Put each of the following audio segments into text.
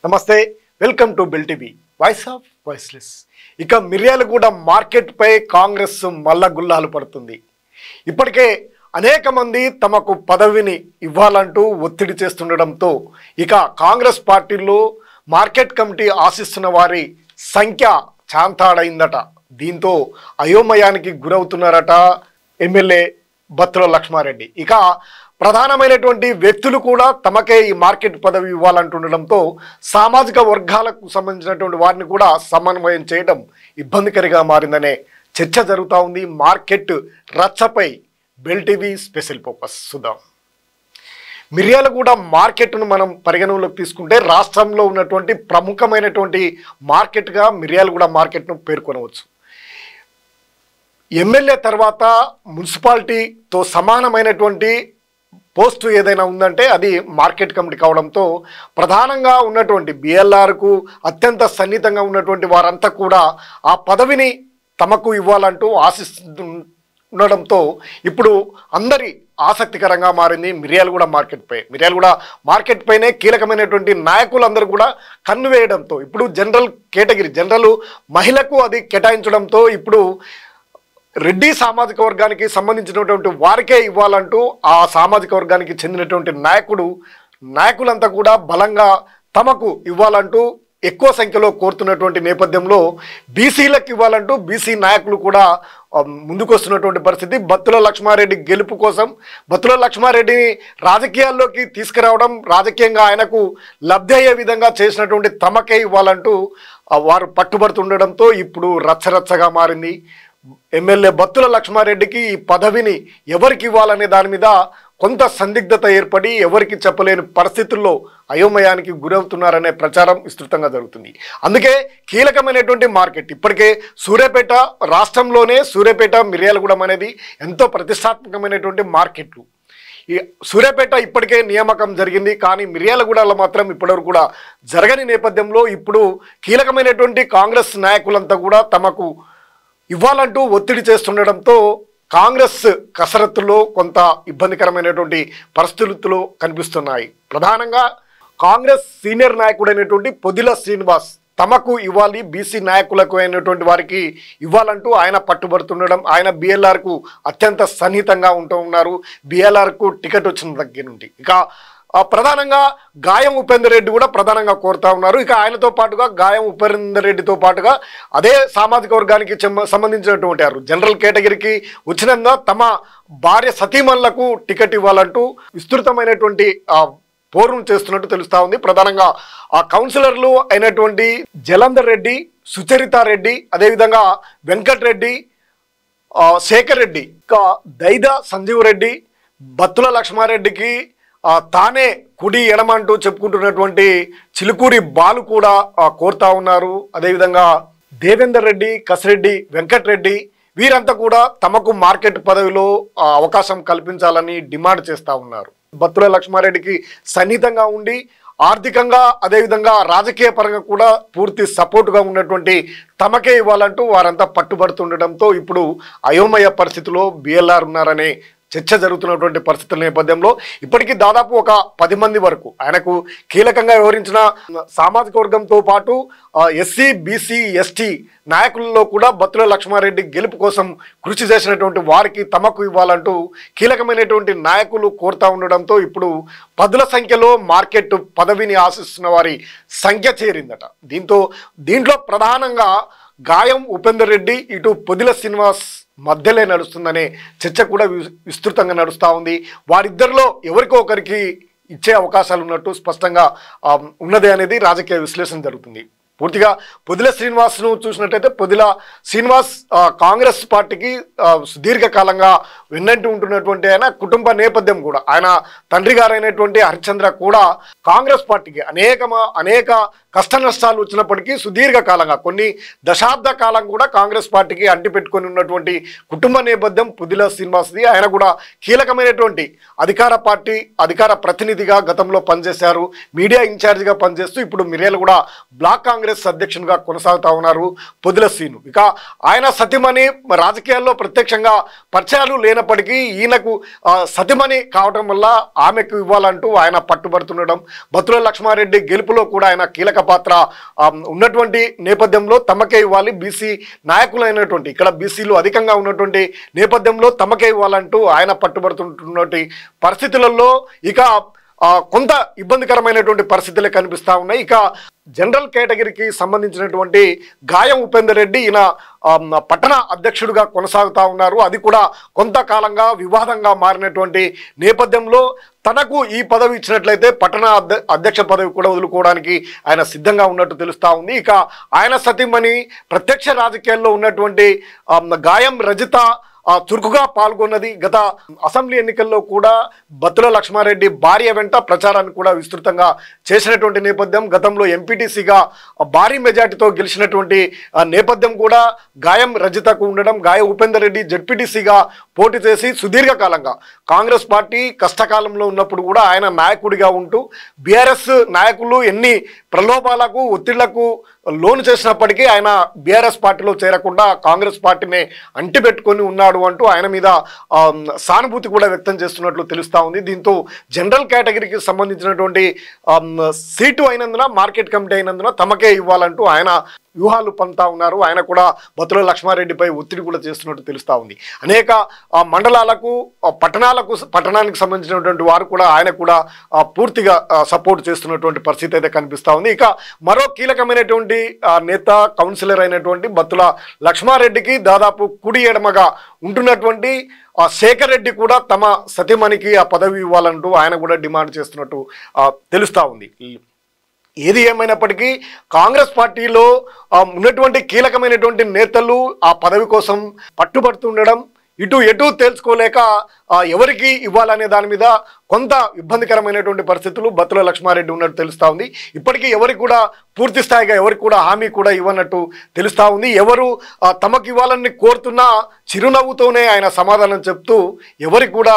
నమస్తే welcome to bill TV voice of voiceless. ఇక Miryalaguda market పై కాంగ్రెస్ మల్ల గుల్లాలు పడుతుంది. ఇప్పటికే అనేక మంది తమకు పదవిని ఇవ్వాలంటూ ఒత్తిడి చేస్తుండడంతో ఇక కాంగ్రెస్ పార్టీలో మార్కెట్ కమిటీ ఆశిస్తున్న వారి సంఖ్య చాంతాడైందట. దీంతో అయోమయానికి గురవుతున్నారట ఎమ్మెల్యే బత్తుల లక్ష్మారెడ్డి. ఇక ప్రధానమైనటువంటి వ్యక్తులు కూడా తమకే ఈ మార్కెట్ పదవి ఇవ్వాలంటుండడంతో సామాజిక వర్గాలకు సంబంధించినటువంటి వారిని కూడా సమన్వయం చేయడం ఇబ్బందికరంగా మారిందనే చర్చ జరుగుతూ ఉంది. మార్కెట్ రచ్చపై బిల్ టీవీ స్పెషల్ ఫోకస్ చూద్దాం. మిర్యాలగూడ మార్కెట్ను మనం పరిగణనలోకి తీసుకుంటే రాష్ట్రంలో ఉన్నటువంటి ప్రముఖమైనటువంటి మార్కెట్గా మిర్యాలగూడ మార్కెట్ను పేర్కొనవచ్చు. ఎమ్మెల్యే తర్వాత మున్సిపాలిటీతో సమానమైనటువంటి పోస్టు ఏదైనా ఉందంటే అది మార్కెట్ కమిటీ కావడంతో ప్రధానంగా ఉన్నటువంటి బిఎల్ఆర్కు అత్యంత సన్నిహితంగా ఉన్నటువంటి వారంతా కూడా ఆ పదవిని తమకు ఇవ్వాలంటూ ఆశిస్తుండడంతో ఇప్పుడు అందరి ఆసక్తికరంగా మారింది మిర్యాలగూడ మార్కెట్ పైనే కీలకమైనటువంటి నాయకులందరూ కూడా కన్ను వేయడంతో ఇప్పుడు జనరల్ మహిళకు అది కేటాయించడంతో ఇప్పుడు రెడ్డి సామాజిక వర్గానికి సంబంధించినటువంటి వారికే ఇవ్వాలంటూ ఆ సామాజిక వర్గానికి చెందినటువంటి నాయకులంతా కూడా బలంగా తమకు ఇవ్వాలంటూ ఎక్కువ సంఖ్యలో కోరుతున్నటువంటి నేపథ్యంలో బీసీలకు ఇవ్వాలంటూ బీసీ నాయకులు కూడా ముందుకొస్తున్నటువంటి పరిస్థితి. బత్తుల లక్ష్మారెడ్డి గెలుపు కోసం బత్తుల లక్ష్మారెడ్డిని రాజకీయాల్లోకి తీసుకురావడం, రాజకీయంగా ఆయనకు లబ్ధి అయ్యే విధంగా చేసినటువంటి తమకే ఇవ్వాలంటూ వారు పట్టుబడుతుండడంతో ఇప్పుడు రచ్చరచ్చగా మారింది. ఎమ్మెల్యే బత్తుల లక్ష్మారెడ్డికి ఈ పదవిని ఎవరికి ఇవ్వాలనే దాని మీద కొంత సందిగ్ధత ఏర్పడి ఎవరికి చెప్పలేని పరిస్థితుల్లో అయోమయానికి గురవుతున్నారనే ప్రచారం విస్తృతంగా జరుగుతుంది. అందుకే కీలకమైనటువంటి మార్కెట్ ఇప్పటికే సూర్యాపేట, రాష్ట్రంలోనే సూర్యాపేట మిర్యాలగూడెం అనేది ఎంతో ప్రతిష్టాత్మకమైనటువంటి మార్కెట్లు. ఈ సూర్యాపేట ఇప్పటికే నియామకం జరిగింది, కానీ మిర్యాలగూడలో మాత్రం ఇప్పటివరకు కూడా జరగని నేపథ్యంలో ఇప్పుడు కీలకమైనటువంటి కాంగ్రెస్ నాయకులంతా కూడా తమకు ఇవ్వాలంటూ ఒత్తిడి చేస్తుండడంతో కాంగ్రెస్ కసరత్తులో కొంత ఇబ్బందికరమైనటువంటి పరిస్థితులు కనిపిస్తున్నాయి. ప్రధానంగా కాంగ్రెస్ సీనియర్ నాయకుడైనటువంటి పొదిల శ్రీనివాస్ తమకు ఇవ్వాలి, బీసీ నాయకులకు అయినటువంటి వారికి ఇవ్వాలంటూ ఆయన పట్టుబడుతుండడం, ఆయన బిఎల్ఆర్కు అత్యంత సన్నిహితంగా ఉన్నారు. బిఎల్ఆర్కు టికెట్ వచ్చిన దగ్గర నుండి ఇక ప్రధానంగా గాయం ఉపేందర్ రెడ్డి కూడా ప్రధానంగా కోరుతా ఉన్నారు. ఇక ఆయనతో పాటుగా గాయం ఉపేందర్ రెడ్డితో పాటుగా అదే సామాజిక వర్గానికి సంబంధించినటువంటి వారు జనరల్ కేటగిరీకి వచ్చినందున తమ భార్య సతీమణులకు టికెట్ ఇవ్వాలంటూ విస్తృతమైనటువంటి పోరును చేస్తున్నట్టు తెలుస్తూ ఉంది. ప్రధానంగా ఆ కౌన్సిలర్లు అయినటువంటి జలంధర్ రెడ్డి, సుచరితా రెడ్డి, అదేవిధంగా వెంకట్ రెడ్డి, శేఖర్ రెడ్డి, ఇంకా దైదా సంజీవ్ రెడ్డి, బత్తుల లక్ష్మారెడ్డికి తానే కుడి ఎడమంటూ చెప్పుకుంటున్నటువంటి చిలుకూరి బాలు కూడా కోరుతా ఉన్నారు. అదేవిధంగా దేవేందర్ రెడ్డి, కసిరెడ్డి, వెంకట్ రెడ్డి వీరంతా కూడా తమకు మార్కెట్ పదవిలో అవకాశం కల్పించాలని డిమాండ్ చేస్తూ ఉన్నారు. బత్తుల లక్ష్మారెడ్డికి సన్నిహితంగా ఉండి ఆర్థికంగా అదేవిధంగా రాజకీయ పరంగా కూడా పూర్తి సపోర్టుగా ఉన్నటువంటి తమకే ఇవ్వాలంటూ వారంతా పట్టుబడుతుండటంతో ఇప్పుడు అయోమయ పరిస్థితిలో బిఎల్ఆర్ ఉన్నారనే చర్చ జరుగుతున్నటువంటి పరిస్థితుల నేపథ్యంలో ఇప్పటికీ దాదాపు ఒక 10 మంది వరకు ఆయనకు కీలకంగా వ్యవహరించిన సామాజిక వర్గంతో పాటు ఎస్సీ, బీసీ, ఎస్టీ నాయకులలో కూడా బత్తుల లక్ష్మారెడ్డి గెలుపు కోసం కృషి చేసినటువంటి వారికి తమకు ఇవ్వాలంటూ కీలకమైనటువంటి నాయకులు కోరుతా ఉండడంతో ఇప్పుడు 10ల సంఖ్యలో మార్కెట్ పదవిని ఆశిస్తున్న వారి సంఖ్య చేరిందట. దీంట్లో ప్రధానంగా గాయం ఉపేందర్ రెడ్డి, ఇటు పొదిల శ్రీనివాస్ మధ్యలో నడుస్తుందనే చర్చ కూడా విస్తృతంగా నడుస్తూ ఉంది. వారిద్దరిలో ఎవరికో ఒకరికి ఇచ్చే అవకాశాలు ఉన్నట్టు స్పష్టంగా ఉన్నది అనేది రాజకీయ విశ్లేషణ జరుగుతుంది. పూర్తిగా పొదిల శ్రీనివాస్ను చూసినట్టయితే పొదిల శ్రీనివాస్ కాంగ్రెస్ పార్టీకి సుదీర్ఘకాలంగా వెన్నంటి ఉంటున్నటువంటి ఆయన కుటుంబ నేపథ్యం కూడా, ఆయన తండ్రి గారైనటువంటి హరిశ్చంద్ర కూడా కాంగ్రెస్ పార్టీకి అనేక కష్ట నష్టాలు వచ్చినప్పటికీ సుదీర్ఘకాలంగా కొన్ని దశాబ్ద కాలం కూడా కాంగ్రెస్ పార్టీకి అంటిపెట్టుకొని ఉన్నటువంటి కుటుంబ నేపథ్యం పుదిల శ్రీనివాస్ది. ఆయన కూడా కీలకమైనటువంటి అధికార ప్రతినిధిగా గతంలో పనిచేశారు. మీడియా ఇన్ఛార్జిగా పనిచేస్తూ ఇప్పుడు మిర్యాలగూడ బ్లాక్ కాంగ్రెస్ అధ్యక్షునిగా కొనసాగుతా ఉన్నారు పొదిల శ్రీను. ఇక ఆయన సతిమణి రాజకీయాల్లో ప్రత్యక్షంగా పరిచయాలు లేనప్పటికీ ఈయనకు సతిమణి కావటం వల్ల ఆమెకు ఇవ్వాలంటూ ఆయన పట్టుబడుతుండడం, బత్తుల లక్ష్మారెడ్డి గెలుపులో కూడా ఆయన కీలక పాత్ర ఉన్నటువంటి నేపథ్యంలో తమకే ఇవ్వాలి, బీసీ నాయకులైనటువంటి ఇక్కడ బీసీలు అధికంగా ఉన్నటువంటి నేపథ్యంలో తమకే ఇవ్వాలంటూ ఆయన పట్టుబడుతున్నటువంటి పరిస్థితులలో ఇక కొంత ఇబ్బందికరమైనటువంటి పరిస్థితులే కనిపిస్తూ ఉన్నాయి. ఇక జనరల్ కేటగిరీకి సంబంధించినటువంటి గాయం ఉపేందర్ రెడ్డి ఈయన పట్టణ అధ్యక్షుడిగా కొనసాగుతూ ఉన్నారు. అది కూడా కొంతకాలంగా వివాదంగా మారినటువంటి నేపథ్యంలో తనకు ఈ పదవి ఇచ్చినట్లయితే పట్టణ అధ్యక్ష పదవి కూడా వదులుకోవడానికి ఆయన సిద్ధంగా ఉన్నట్టు తెలుస్తూ ఉంది. ఇక ఆయన సతీమణి ప్రత్యక్ష రాజకీయాల్లో ఉన్నటువంటి గాయం రజిత చురుకుగా పాల్గొన్నది. గత అసెంబ్లీ ఎన్నికల్లో కూడా బత్తుల లక్ష్మారెడ్డి భార్య వెంట ప్రచారాన్ని కూడా విస్తృతంగా చేసినటువంటి నేపథ్యం, గతంలో ఎంపీటీసీగా భారీ మెజార్టీతో గెలిచినటువంటి నేపథ్యం కూడా గాయం రజితకు ఉండడం, గాయం ఉపేందర్ రెడ్డి జడ్పీటీసీగా పోటీ చేసి సుదీర్ఘకాలంగా కాంగ్రెస్ పార్టీ కష్టకాలంలో ఉన్నప్పుడు కూడా ఆయన నాయకుడిగా ఉంటూ బీఆర్ఎస్ నాయకులు ఎన్ని ప్రలోభాలకు ఒత్తిళ్లకు లోను చేసినప్పటికీ ఆయన బీఆర్ఎస్ పార్టీలో చేరకుండా కాంగ్రెస్ పార్టీని అంటిపెట్టుకొని ఉన్నాడు అంటూ ఆయన మీద సానుభూతి కూడా వ్యక్తం చేస్తున్నట్లు తెలుస్తూ ఉంది. దీంతో జనరల్ కేటగిరీకి సంబంధించినటువంటి సీటు అయినందున, మార్కెట్ కమిటీ అయినందున తమకే ఇవ్వాలంటూ ఆయన వ్యూహాలు పంతా ఉన్నారు. ఆయన కూడా బత్తుల లక్ష్మారెడ్డిపై ఒత్తిడి కూడా చేస్తున్నట్టు తెలుస్తూ ఉంది. అనేక మండలాలకు పట్టణానికి సంబంధించినటువంటి వారు కూడా ఆయన కూడా పూర్తిగా సపోర్ట్ చేస్తున్నటువంటి పరిస్థితి అయితే కనిపిస్తూ ఉంది. ఇక మరో కీలకమైనటువంటి నేత కౌన్సిలర్ అయినటువంటి బత్తుల లక్ష్మారెడ్డికి దాదాపు కుడి ఎడమగా ఉంటున్నటువంటి శేఖర్ రెడ్డి కూడా తమ సతీమణికి ఆ పదవి ఇవ్వాలంటూ ఆయన కూడా డిమాండ్ చేస్తున్నట్టు తెలుస్తూ ఉంది. ఏది ఏమైనప్పటికీ కాంగ్రెస్ పార్టీలో ఉన్నటువంటి కీలకమైనటువంటి నేతలు ఆ పదవి కోసం పట్టుబడుతుండడం, ఎటు తేల్చుకోలేక ఎవరికి ఇవ్వాలనే దాని మీద కొంత ఇబ్బందికరమైనటువంటి పరిస్థితులు బత్తుల లక్ష్మారెడ్డి ఉన్నట్టు తెలుస్తూ ఉంది. ఇప్పటికీ ఎవరికి కూడా పూర్తి స్థాయిగా ఎవరికి కూడా హామీ కూడా ఇవ్వనట్టు తెలుస్తూ ఉంది. ఎవరు తమకు ఇవ్వాలని కోరుతున్నా చిరునవ్వుతోనే ఆయన సమాధానం చెప్తూ ఎవరికి కూడా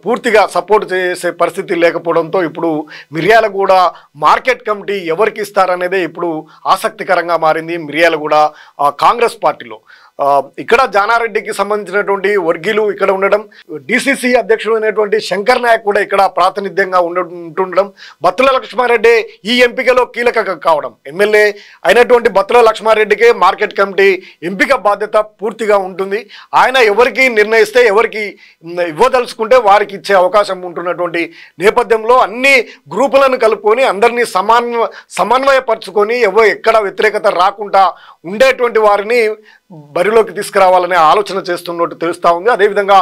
పూర్తిగా సపోర్ట్ చేసే పరిస్థితి లేకపోవడంతో ఇప్పుడు మిర్యాలగూడ మార్కెట్ కమిటీ ఎవరికి ఇస్తారనేదే ఇప్పుడు ఆసక్తికరంగా మారింది మిర్యాలగూడ కాంగ్రెస్ పార్టీలో. ఇక్కడ జానారెడ్డికి సంబంధించినటువంటి వర్గీయులు ఇక్కడ ఉండడం, డిసిసి అధ్యక్షుడు అయినటువంటి శంకర్ నాయక్ కూడా ఇక్కడ ప్రాతినిధ్యంగా ఉంటుండడం, బత్తుల లక్ష్మారెడ్డి ఈ ఎంపికలో కీలక కావడం, ఎమ్మెల్యే అయినటువంటి బత్తుల లక్ష్మారెడ్డికే మార్కెట్ కమిటీ ఎంపిక బాధ్యత పూర్తిగా ఉంటుంది. ఆయన ఎవరికి నిర్ణయిస్తే, ఎవరికి ఇవ్వదలుచుకుంటే వారికి ఇచ్చే అవకాశం ఉంటున్నటువంటి నేపథ్యంలో అన్ని గ్రూపులను కలుపుకొని అందరినీ సమన్వయపరుచుకొని ఎక్కడ వ్యతిరేకత రాకుండా ఉండేటువంటి వారిని బరిలోకి తీసుకురావాలనే ఆలోచన చేస్తున్నట్టు తెలుస్తూ ఉంది. అదేవిధంగా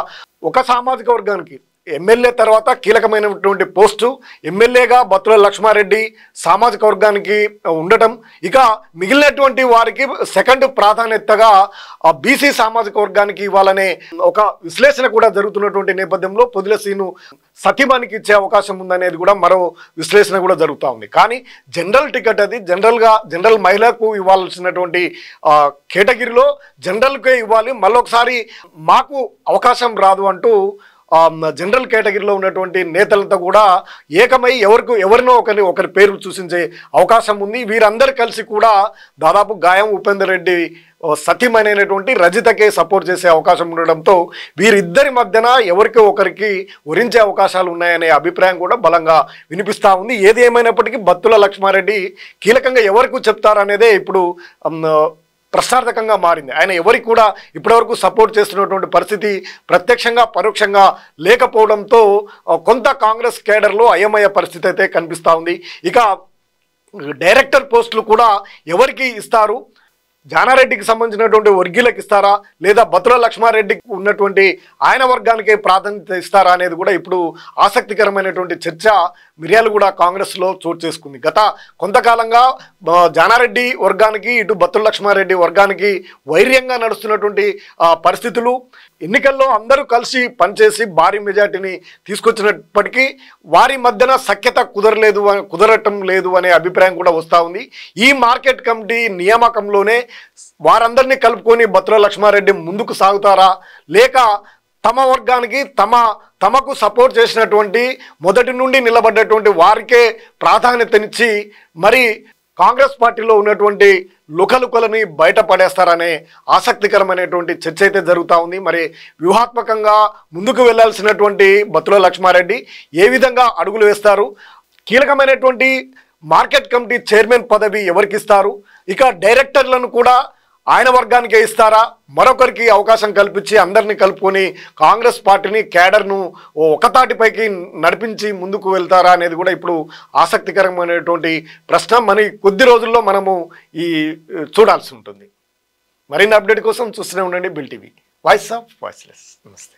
ఒక సామాజిక వర్గానికి ఎమ్మెల్యే తర్వాత కీలకమైనటువంటి పోస్టు ఎమ్మెల్యేగా బత్తుల లక్ష్మారెడ్డి సామాజిక వర్గానికి ఉండటం, ఇక మిగిలినటువంటి వారికి సెకండ్ ప్రాధాన్యతగా బీసీ సామాజిక వర్గానికి ఇవ్వాలనే ఒక విశ్లేషణ కూడా జరుగుతున్నటువంటి నేపథ్యంలో పొదిల శ్రీను సతీమణికి ఇచ్చే అవకాశం ఉందనేది కూడా మరో విశ్లేషణ కూడా జరుగుతూ ఉంది. కానీ జనరల్ టికెట్ అది జనరల్ మహిళకు ఇవ్వాల్సినటువంటి కేటగిరీలో జనరల్కే ఇవ్వాలి, మళ్ళొకసారి మాకు అవకాశం రాదు అంటూ జనరల్ కేటగిరీలో ఉన్నటువంటి నేతలతో కూడా ఏకమై ఎవరినో ఒకరి పేరు సూచించే అవకాశం ఉంది. వీరందరూ కలిసి కూడా దాదాపు గాయం ఉపేందర్ రెడ్డి సతీమైనటువంటి రజితకే సపోర్ట్ చేసే అవకాశం ఉండడంతో వీరిద్దరి మధ్యన ఎవరికి ఒకరికి వరించే అవకాశాలు ఉన్నాయనే అభిప్రాయం కూడా బలంగా వినిపిస్తూ ఉంది. ఏది ఏమైనప్పటికీ బత్తుల లక్ష్మారెడ్డి కీలకంగా ఎవరికి చెప్తారనేదే ఇప్పుడు ప్రశ్నార్థకంగా మారింది. ఆయన ఎవరికి కూడా ఇప్పటివరకు సపోర్ట్ చేస్తున్నటువంటి పరిస్థితి ప్రత్యక్షంగా పరోక్షంగా లేకపోవడంతో కొంత కాంగ్రెస్ కేడర్లో అయోమయ పరిస్థితి అయితే కనిపిస్తూ ఉంది. ఇక డైరెక్టర్ పోస్టులు కూడా ఎవరికి ఇస్తారు, జానారెడ్డికి సంబంధించినటువంటి వర్గీయులకు ఇస్తారా, లేదా బత్తుల లక్ష్మారెడ్డికి ఉన్నటువంటి ఆయన వర్గానికి ప్రాధాన్యత ఇస్తారా అనేది కూడా ఇప్పుడు ఆసక్తికరమైనటువంటి చర్చ మిర్యాలగూడ కాంగ్రెస్లో చోటు చేసుకుంది. గత కొంతకాలంగా జానారెడ్డి వర్గానికి ఇటు బత్తుల లక్ష్మారెడ్డి వర్గానికి వైర్యంగా నడుస్తున్నటువంటి పరిస్థితులు, ఎన్నికల్లో అందరూ కలిసి పనిచేసి భారీ మెజార్టీని తీసుకొచ్చినప్పటికీ వారి మధ్యన సఖ్యత కుదరటం లేదు అనే అభిప్రాయం కూడా వస్తూ ఉంది. ఈ మార్కెట్ కమిటీ నియామకంలోనే వారందరినీ కలుపుకొని బత్తుల లక్ష్మారెడ్డి ముందుకు సాగుతారా, లేక తమ వర్గానికి తమకు సపోర్ట్ చేసినటువంటి మొదటి నుండి నిలబడ్డటువంటి వారికే ప్రాధాన్యతనిచ్చి మరి కాంగ్రెస్ పార్టీలో ఉన్నటువంటి లుకలుకలని బయటపడేస్తారనే ఆసక్తికరమైనటువంటి చర్చ అయితే జరుగుతూ ఉంది. మరి వ్యూహాత్మకంగా ముందుకు వెళ్లాల్సినటువంటి బత్తుల లక్ష్మారెడ్డి ఏ విధంగా అడుగులు వేస్తారు, కీలకమైనటువంటి మార్కెట్ కమిటీ చైర్మన్ పదవి ఎవరికి ఇస్తారు, ఇక డైరెక్టర్లను కూడా ఆయన వర్గానికే ఇస్తారా, మరొకరికి అవకాశం కల్పించి అందరినీ కలుపుకొని కాంగ్రెస్ పార్టీని క్యాడర్ను ఒకతాటిపైకి నడిపించి ముందుకు వెళ్తారా అనేది కూడా ఇప్పుడు ఆసక్తికరమైనటువంటి ప్రశ్న. మరి కొద్ది రోజుల్లో మనము చూడాల్సి ఉంటుంది. మరిన్ని అప్డేట్ కోసం చూస్తూనే ఉండండి bill TV, voice of voiceless. నమస్తే.